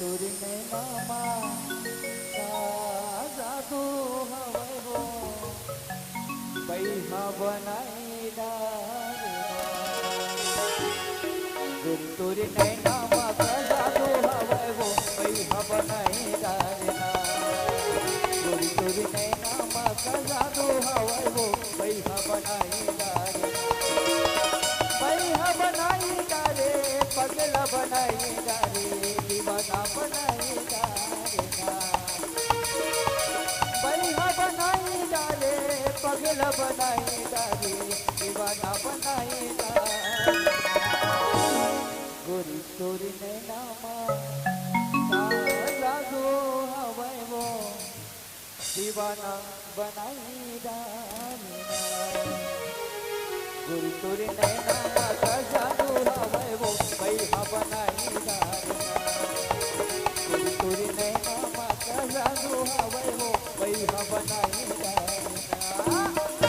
तुरी नैनामा का जादू हवय हो बैहा बनाई डारेना तुरी नैनामा का जादू हवय हो बैहा बनाई डारेना तुरी नैनामा का जादू हवय हो बैहा बनाई डारेना बैहा बनाई डारे पगला बनाई डारे दीवाना बनाई डारेना बैहा बनाई डारे पगला बनाई डारे दीवाना बनाई डारे गोरी तोरी नैनामा का जादू हवय वो दीवाना बनाई डारेना गोरी तोरी नैनामा का जादू हवय वो बैहा बनाई डारेना गोरी तोरी नैनामा का जादू हवय वो बैहा बनाई डारेना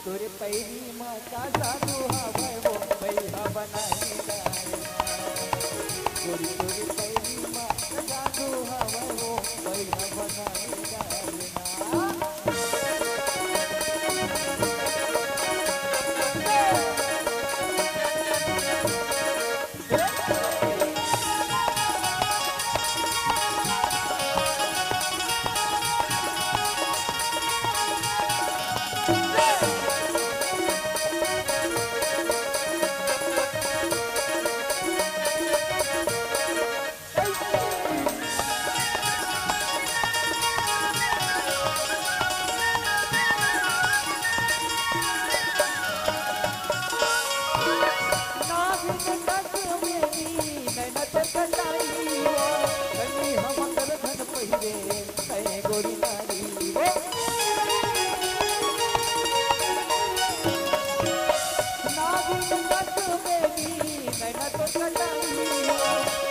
तोरे पैरी माँ का जादू हवय वो बैहा बनाई डारेना गोरी तोरे पैरी माँ का जादू हवय वो बैहा बनाई डारेना गोरी नारी वो नागिन नट बेनी नैना तो कटाई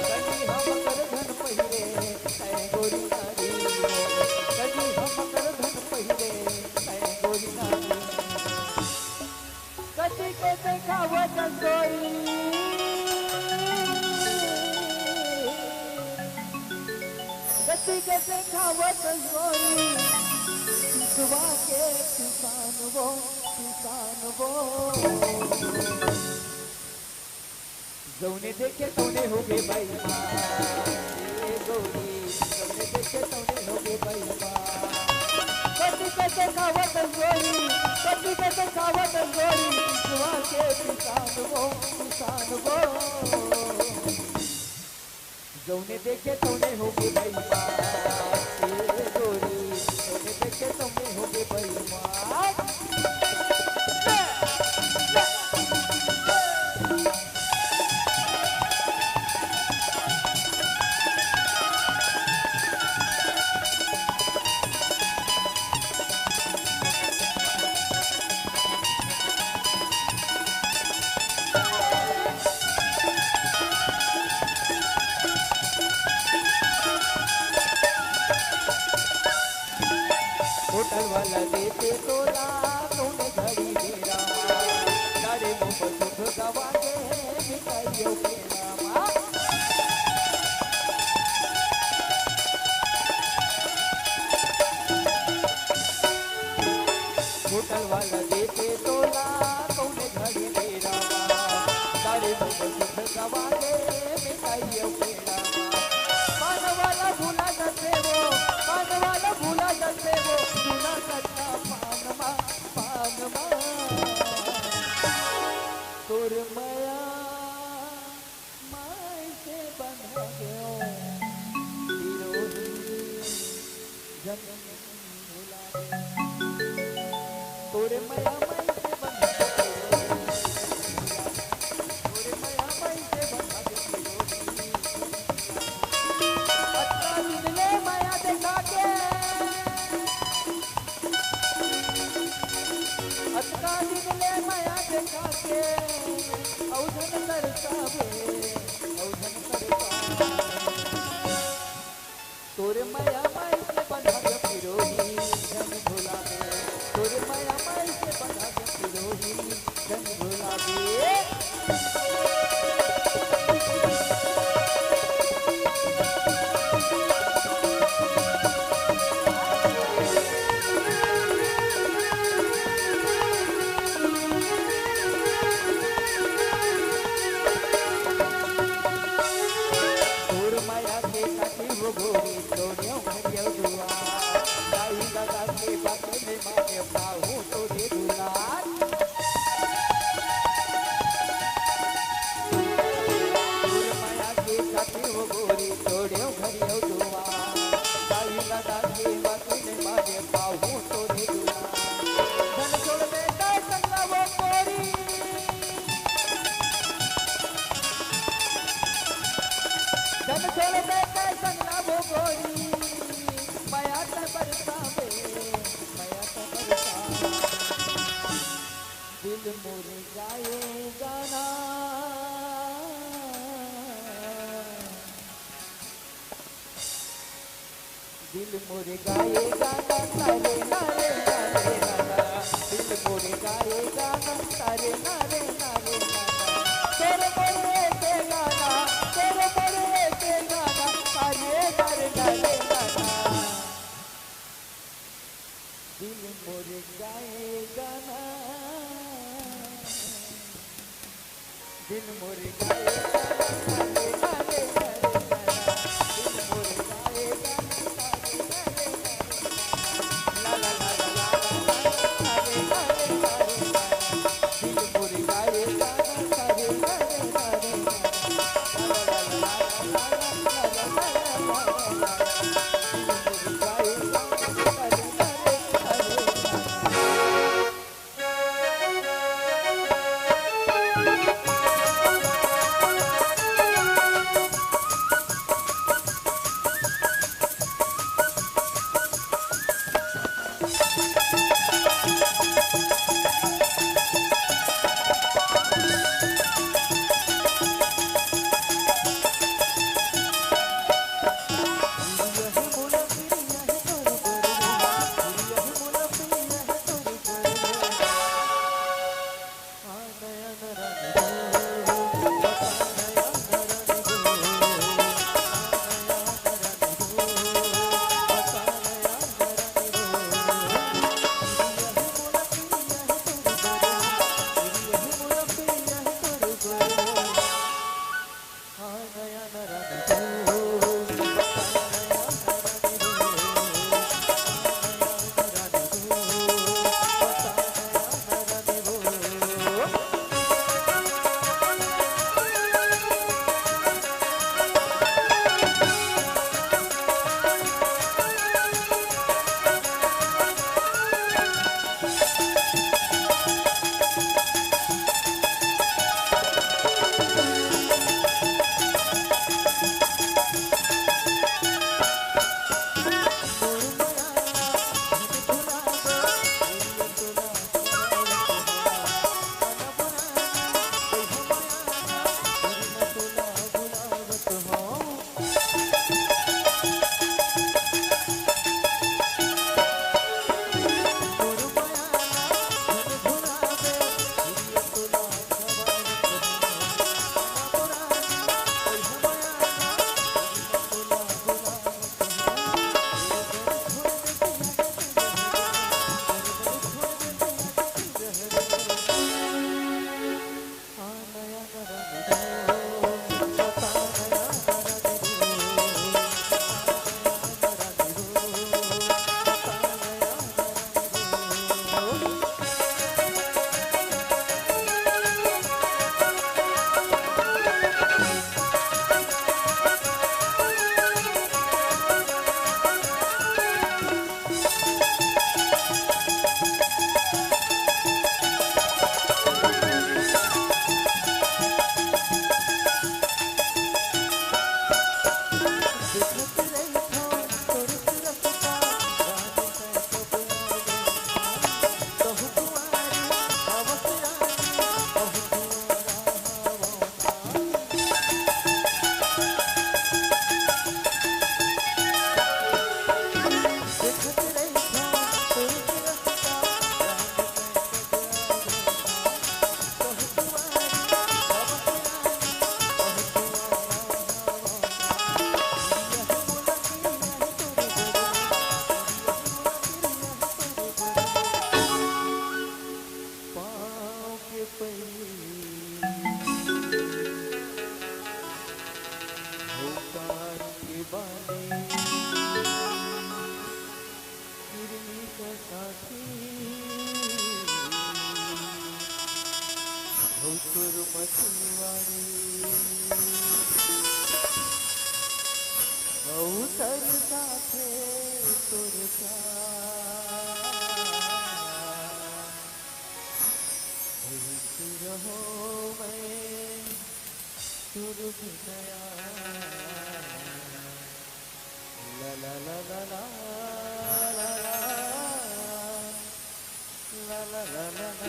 कभी हम कर धन पहिरे ऐ गोरी नारी कभी हम कर धन पहिरे ऐ गोरी नारी कति के देखावत गोरी कति के देखावत गोरी दुआ के किसान वो जौने देखे तौने हो गए भाई गोरी जौने देखे तौने हो गए भाई कति के देखावत गोरी कति के देखावत गोरी दुआ के किसान वो जौने देखे तौने हो गए भाई गोरी जौने देखे तौने हो गए भाई होटल वाला देते तोला तूने घड़ी मेरा नारे मुँह सुख गवा के मिठाइयों के नामा वाला देते तोला कौने घड़ी मेरा तारे सुख सवाले मिठाई पेड़ा पान वाला भूला जाते वो पान वाला भूला जाते वो भूला करता पान मा तोर माया माय से बंधा गयो जन भुला तोरे माया माय से बंधा तोरे माया माय से बंधा अत्ता दिन ले माया देखा के अत्ता दिन ले माया देखा के औधन तरसावे औधन तरसावे तोरे माया माय से बंधा फिरोही जन भुलावे तोरे माया माय से बंधा फिरोही जन भुलावे गोरी तोड़ियों भरियो दुआ दाई दादा के बातें में माने पाऊं तो दे दुलार माया के काटे वो गोरी तोड़ियों भरियो दुआ दाई दादा के बातें में माने पाऊं तो दे दुलार धन छोड़ बेटा संगला वो गोरी धन छोड़ बेटा संगला वो गोरी माया त बरसावे माया त बरसावे दिल मोर गाए गाना दिल मोर गाए गाना तारे नारे नारे नाना दिल मोर गाए गाना तारे नारे नारे नाना तेरे मोरे के गाना तेरे मोरे के गाना तारे नारे नारे नाना दिल मोर गाए गाना दिल मोर गाए गाना तारे नारे नारे नाना दिल मोर गाए गाना तारे नारे नारे ला ला ला ला तारे नारे नारे नाना दिल मोर गाए गाना तारे नारे नारे नाना ला ला ला ला ला ला ला ला दिल मोर गाए गाना तारे नारे नारे नया ला ला ला ला ला ला ला ला ला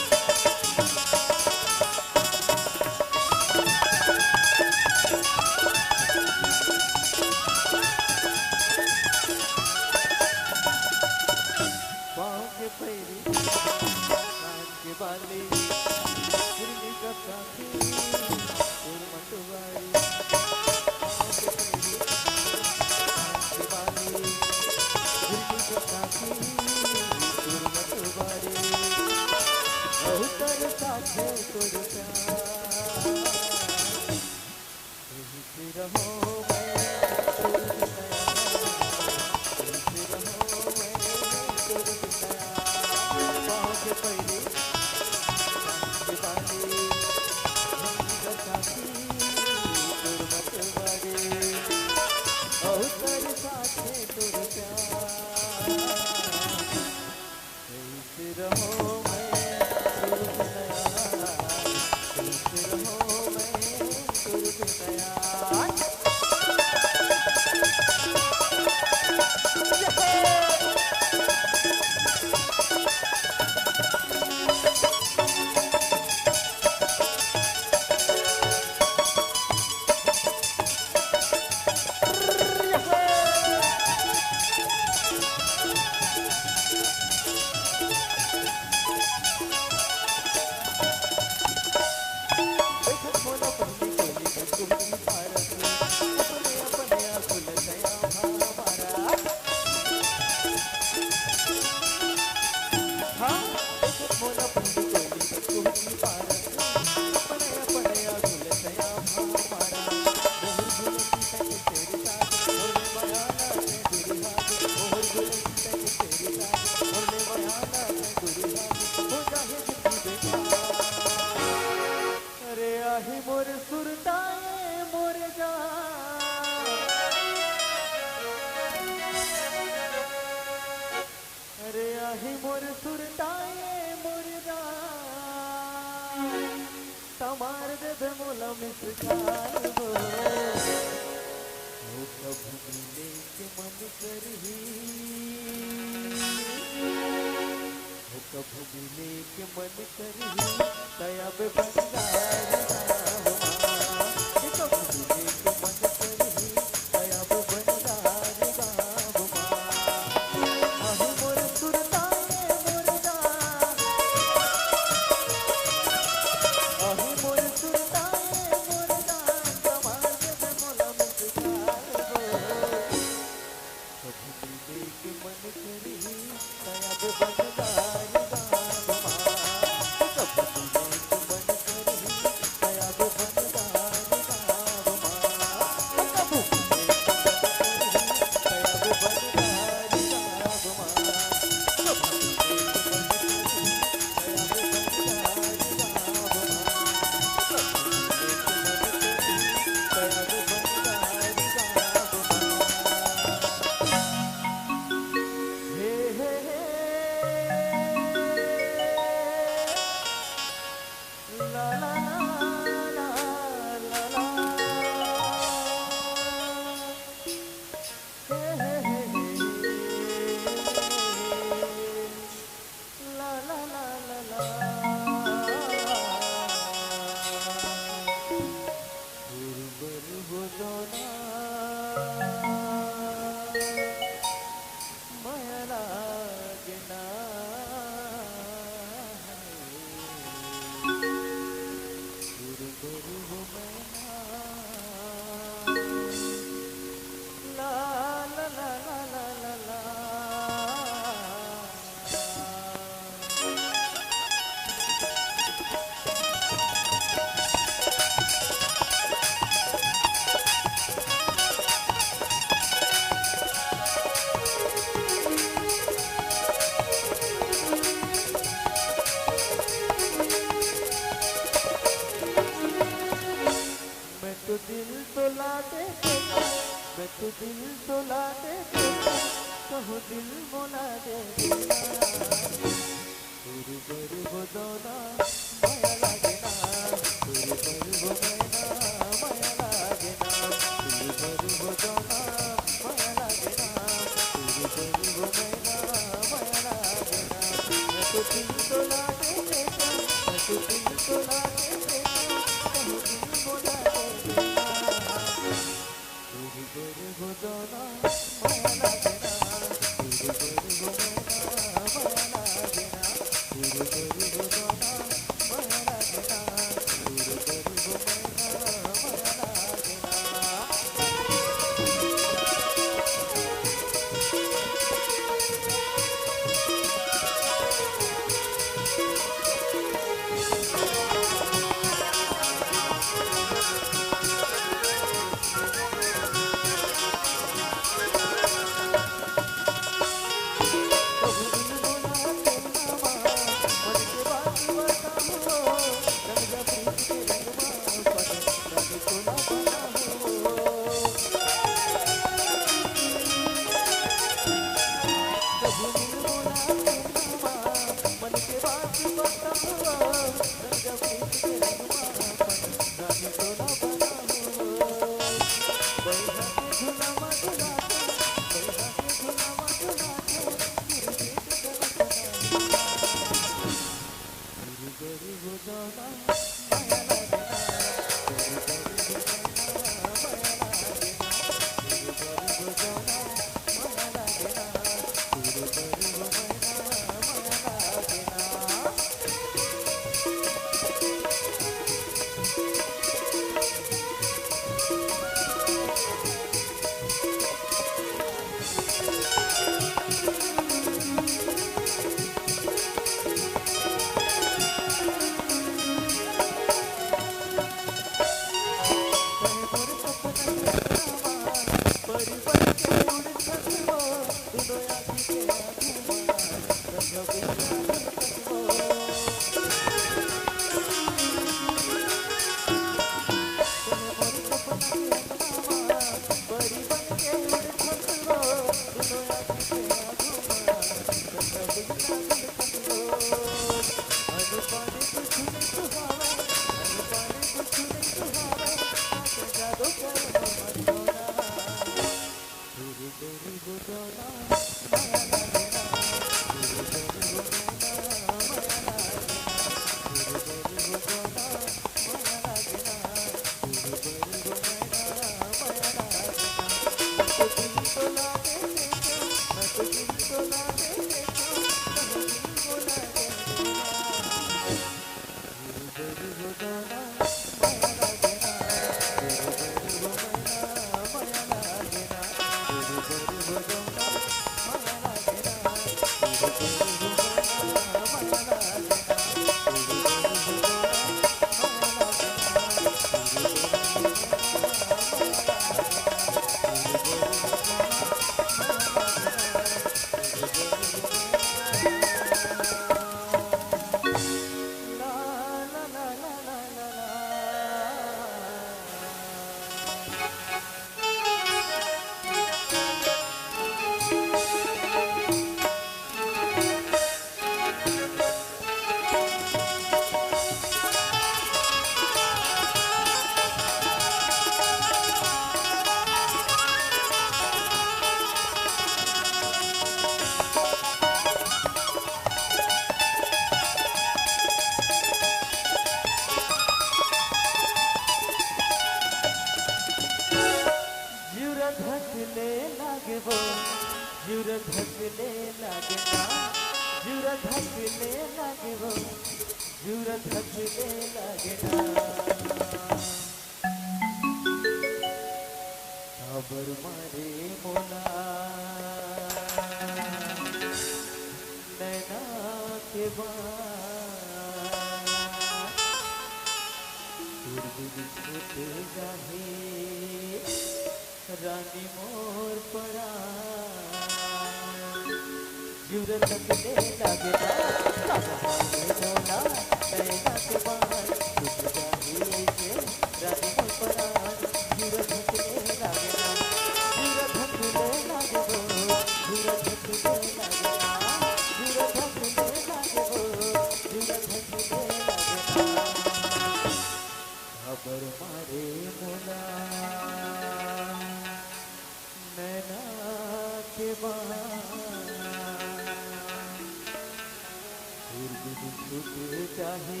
फिर भी छूटे चाहे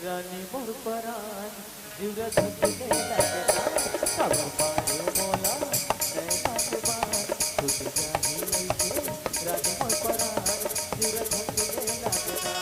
रानी मोर परान जुरा धुकने लगना कब मारे मोला नैना के बान छूट जाही ऐसे रानी मोर परान जुरा धुकने लगना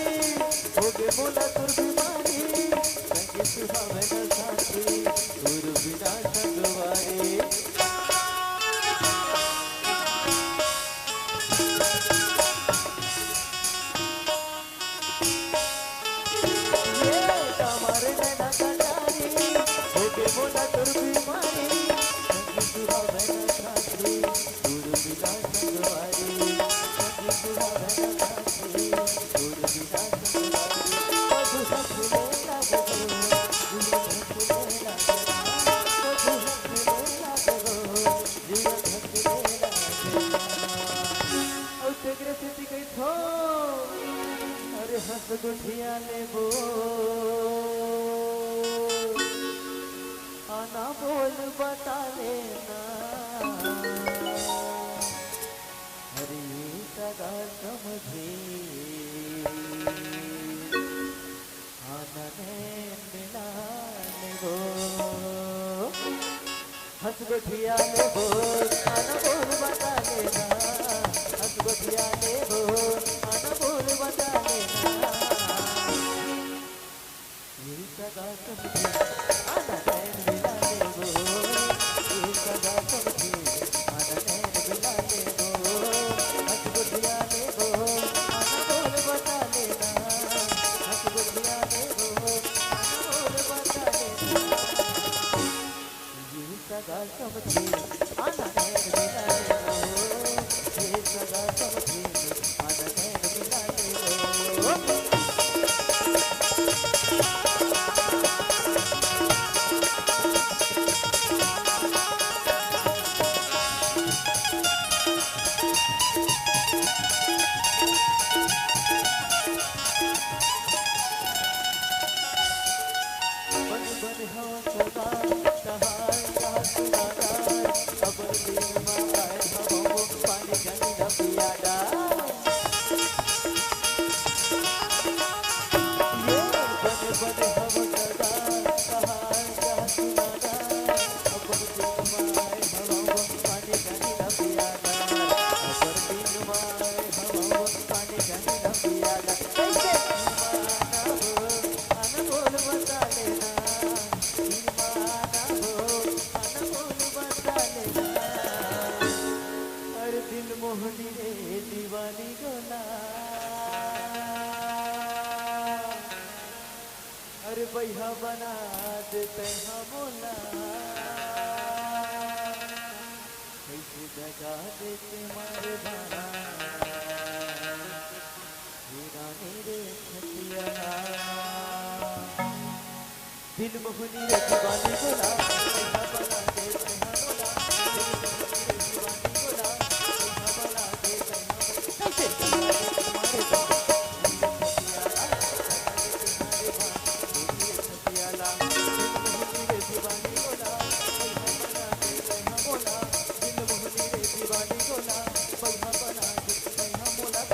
बोला तुर बीमारी संगी सुहावे न साथी गुरु बिना संगवारी ये हमारे नैना कटारी होके बोला तुर बीमारी संगी सुहावे न साथी गुरु बिना संगवारी संगी सुहावे न साथी गुरु बिना हंस गुठिया ले बो आना बोल बता लेना हरी सगा समझे आना मिला ले बो हंस गुठिया ले बो आना बोल बता लेना हंस गुठिया ले बो आना बोल बता लेना सगा समझे आना नैन मिला ले वो ये सगा समझे आना नैन मिला ले वो हंस बुधिया ले वो आना बोल बता लेना हंस बुधिया ले वो आना बोल बता लेना ये सगा समझे आना नैन मिला ले वो ये सगा समझे आना नैन मिला ले वो मोहनी रे दीवानी गोला अरे भैया बना देते हम बोला कैसे जगा देते मारे भाना मेरे छतिया दिल मोहनी रे दीवानी गोला भैया बना देते हम बोला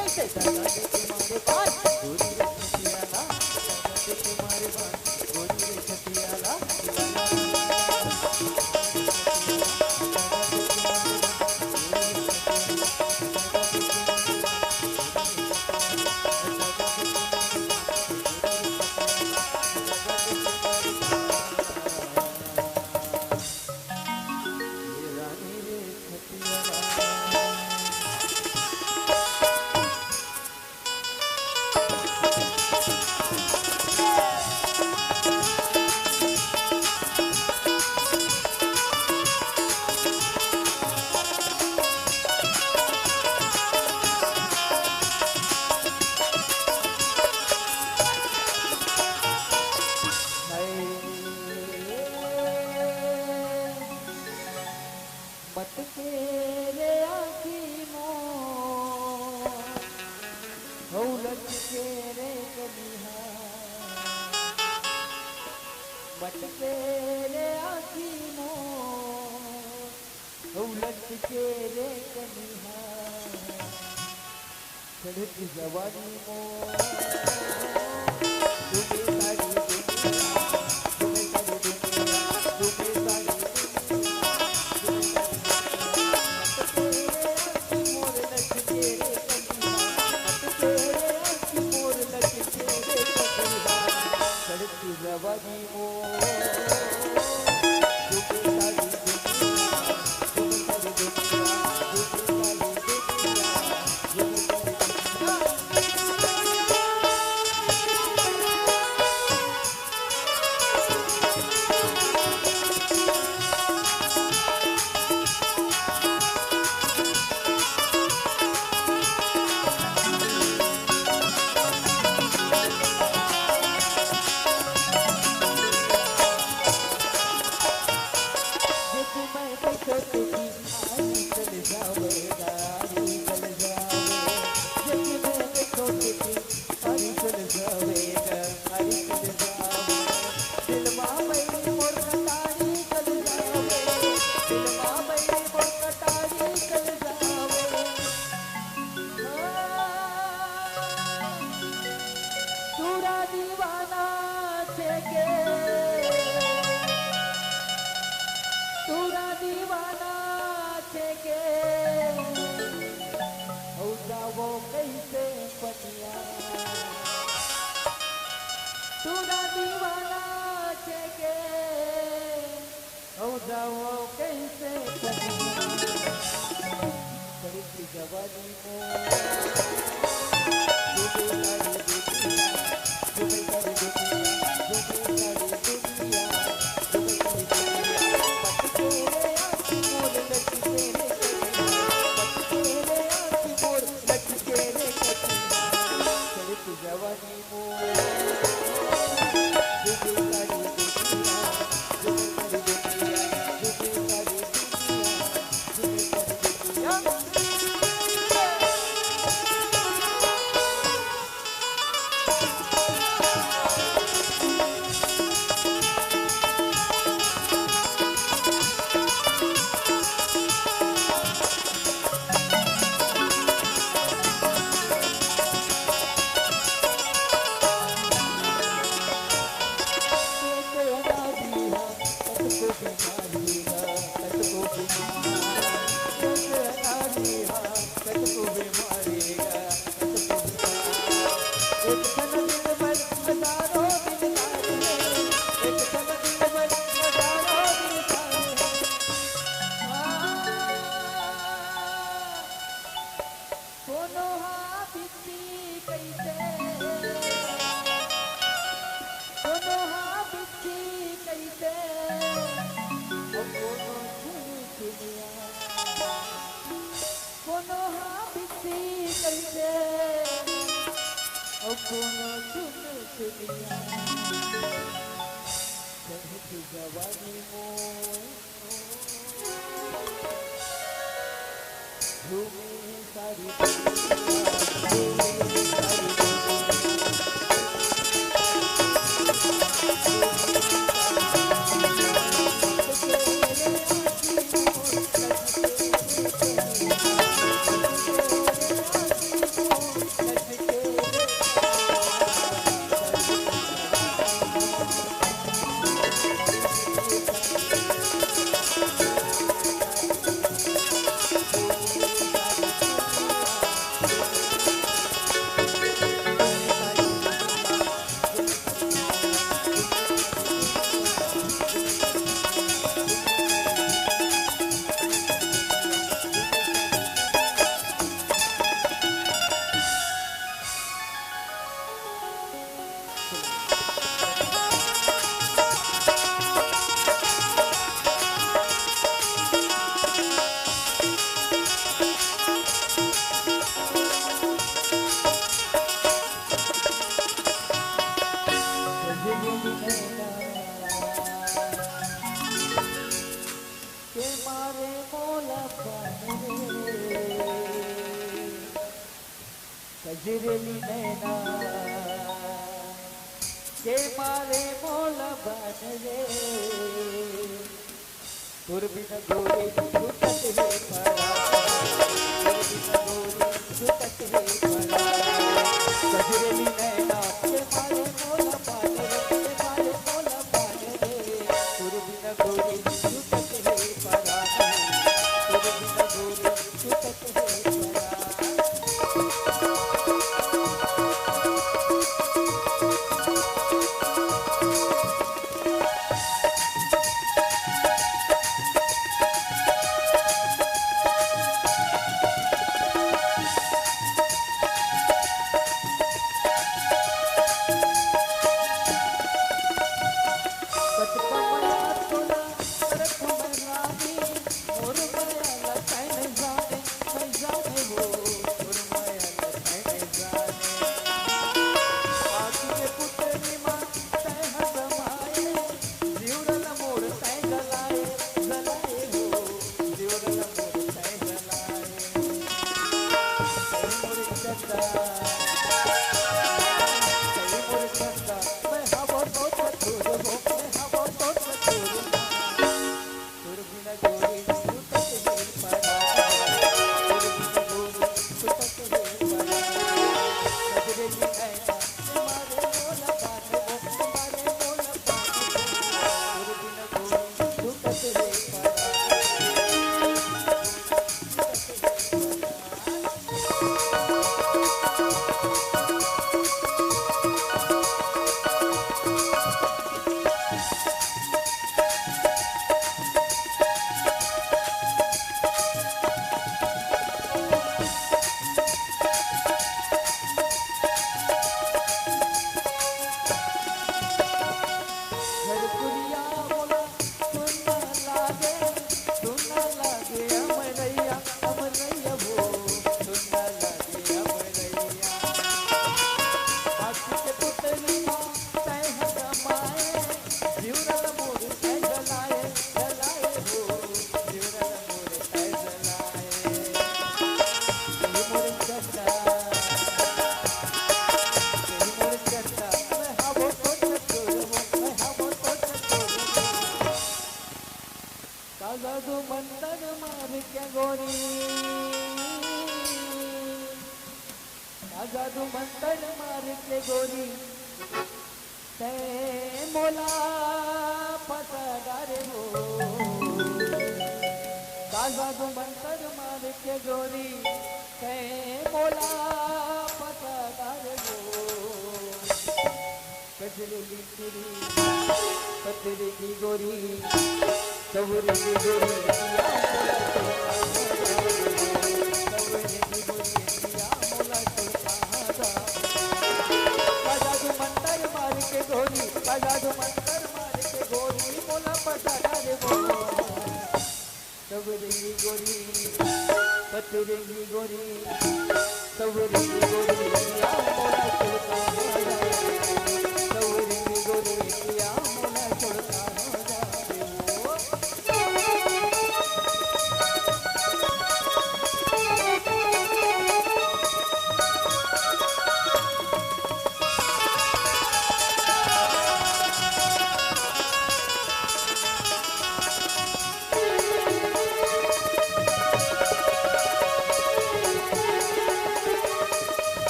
मटके रे आखी मोर उलट के रे कन्हा चढ़ती जवानी मोर तुम्हें सारी जवानी तुरा दीवाना छे के हो जाओ कैसे चढ़ती जवानी के मारे मोल बनरे तुरबिन गोरी छूटत है परा तुरबिन गोरी छूटत है परा कजरेली नैना के मारे मोल बनरे के मारे मोल बनरे तुरबिन गोरी छूटत है परा तुरबिन गोरी छूटत है परा जादू मंतर मार के गोरी जादू मंतर मार के गोरी ते मोला पसगारे हो जादू मंतर मार के गोरी ते मोला पसगारे हो कजली तेरी पतरी की गोरी सवरी की गोरी सवरी की गोरी मोला जादू मंतर मार के गोरी जादू मंतर मार के गोरी मोला पसगारे हो सवरी की गोरी पतरी की गोरी सवरी की गोरी मोला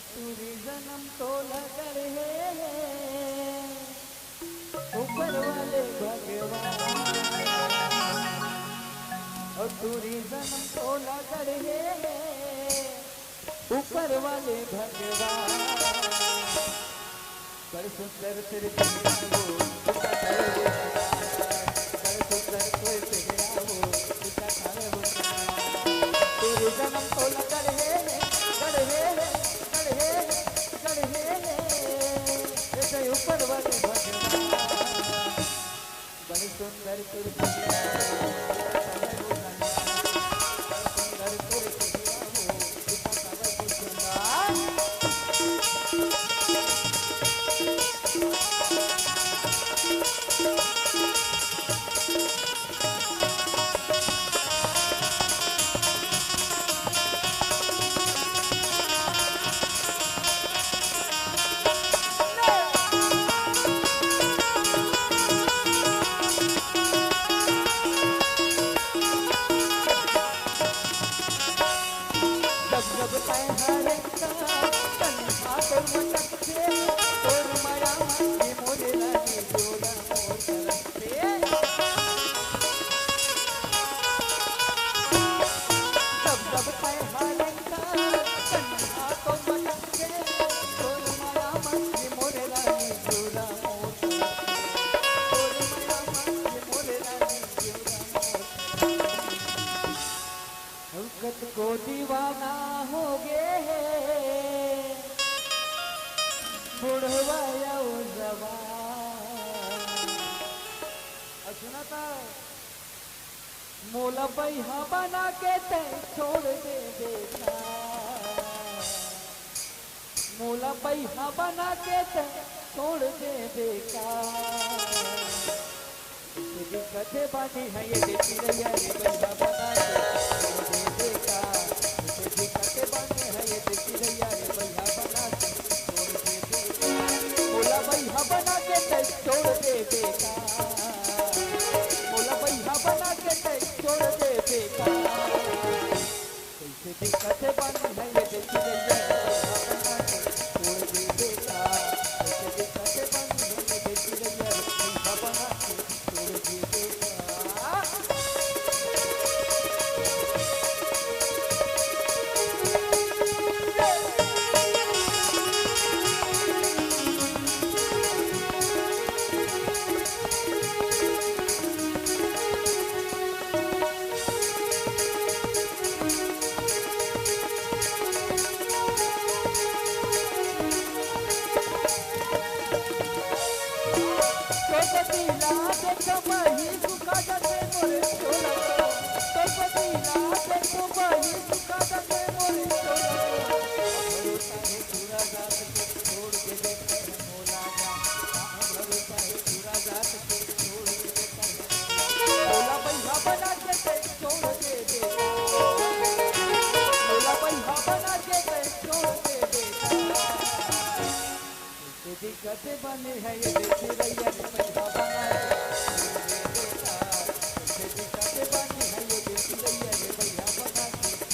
जन्म तो लगर है ऊपर वाले भगवान और तुरी जन्म तो लगर है ऊपर वाले भगवान बड़े सुंदर तेरे चेहरा वो उसका तारे वो बड़े सुंदर कोई चेहरा वो उसका तारे वो तेरे जन्म तो लगर है ऐसे ऊपर वाले भगवान बड़े सुंदर तेरे चेहरा को दीवाना हो गए बुढ़वा सुना था मोला बैहा बना के ते छोड़ दे बेटा मोला बैहा बना के ते छोड़ दे बेटा कथे बानी है ये देखी रैया रे बैहा बना के छोड़ दे बेटा कथे बानी है ये देखी रैया रे बैहा बना के छोड़ दे बेटा मोला बैहा बना के ते छोड़ दे बेटा मोला बैहा बना के ते छोड़ दे बेटा कैसे दिक्कत बानी है ये देखी रैया रे बैहा बना के छोड़ दे बेटा कैसे दिक्कत बानी है ये देखी रैया रे बैहा बना के छोड़ दे बेटा दिक्कत बने है ये देखी रैया रे बैहा बना के दिक्कत बने है ये देखी रैया रे बैहा बना के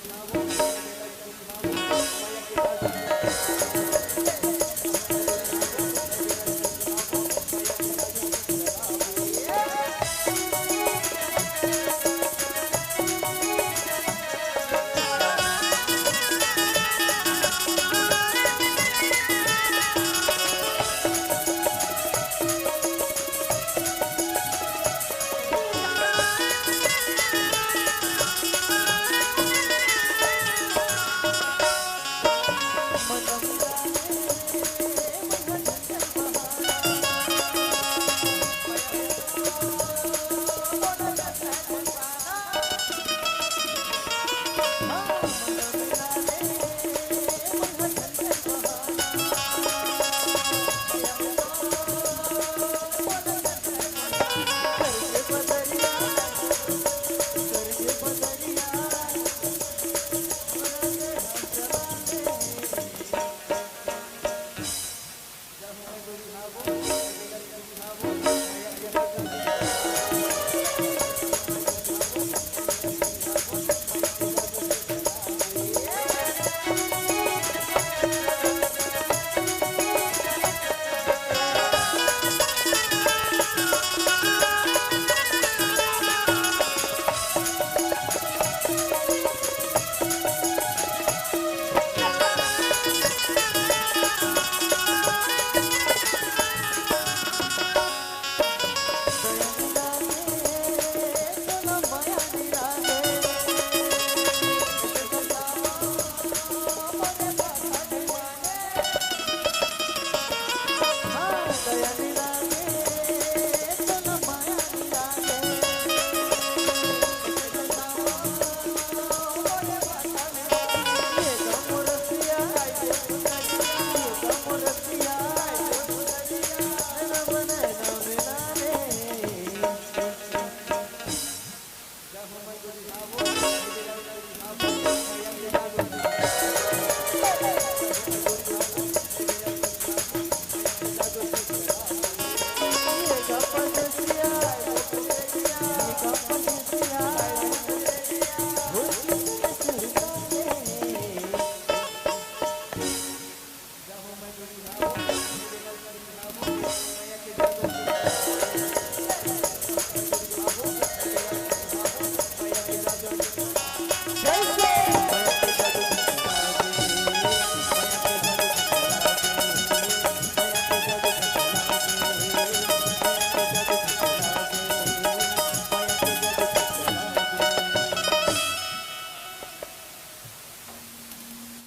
आવો, માયા પિતા